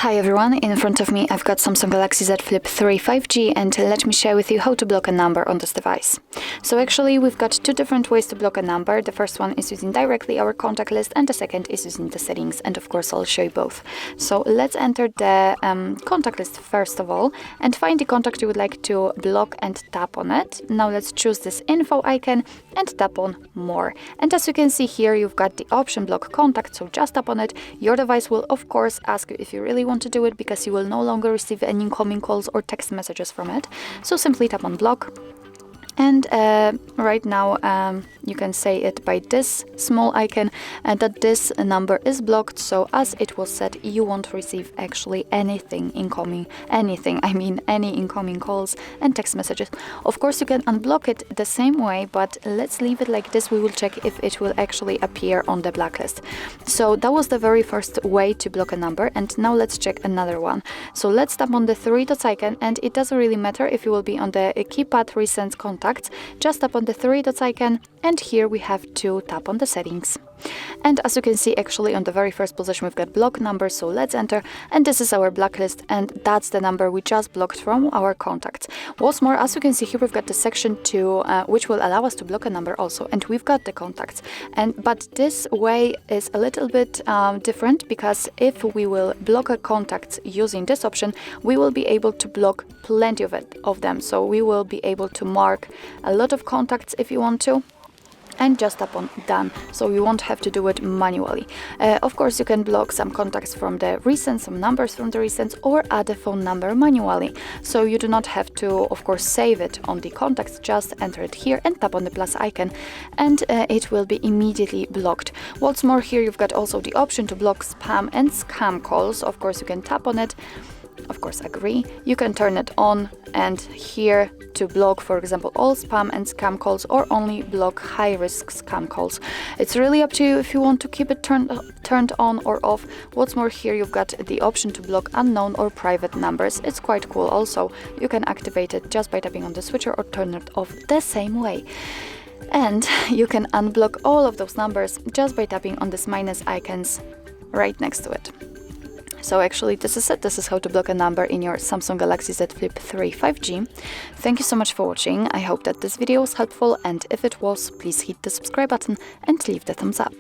Hi everyone, in front of me I've got Samsung Galaxy Z Flip3 5G, and let me share with you how to block a number on this device. So actually we've got two different ways to block a number. The first one is using directly our contact list, and the second is using the settings, and of course I'll show you both. So let's enter the contact list first of all and find the contact you would like to block and tap on it. Now let's choose this info icon and tap on more. And as you can see here, you've got the option block contact, so just tap on it. Your device will of course ask you if you really want to do it, because you will no longer receive any incoming calls or text messages from it. So simply tap on block. And right now you can say it by this small icon that this number is blocked. So as it was said, you won't receive actually anything incoming, any incoming calls and text messages. Of course you can unblock it the same way, but let's leave it like this. We will check if it will actually appear on the blacklist. So that was the very first way to block a number, and now let's check another one. So let's tap on the three dots icon, and it doesn't really matter if you will be on the keypad recent contacts. Just tap on the three dots icon, and here we have to tap on the settings. And as you can see, actually on the very first position we've got block number, so let's enter, and this is our blacklist, and that's the number we just blocked from our contacts. What's more, as you can see here, we've got the section 2 which will allow us to block a number also, and we've got the contacts. But this way is a little bit different, because if we will block a contact using this option, we will be able to block plenty of them. So we will be able to mark a lot of contacts if you want to, and just tap on done, so you won't have to do it manually. Of course you can block some contacts from the recent, some numbers from the recent, or add a phone number manually, so you do not have to of course save it on the contacts. Just enter it here and tap on the plus icon, and it will be immediately blocked. What's more, here you've got also the option to block spam and scam calls. Of course you can tap on it, of course agree, you can turn it on, and here to block, for example, all spam and scam calls, or only block high-risk scam calls. It's really up to you if you want to keep it turned on or off. What's more, here you've got the option to block unknown or private numbers. It's quite cool also. You can activate it just by tapping on the switcher or turn it off the same way. And you can unblock all of those numbers just by tapping on this minus icons right next to it. So actually this is it. This is how to block a number in your Samsung Galaxy Z Flip3 5G. Thank you so much for watching. I hope that this video was helpful, and if it was, please hit the subscribe button and leave the thumbs up.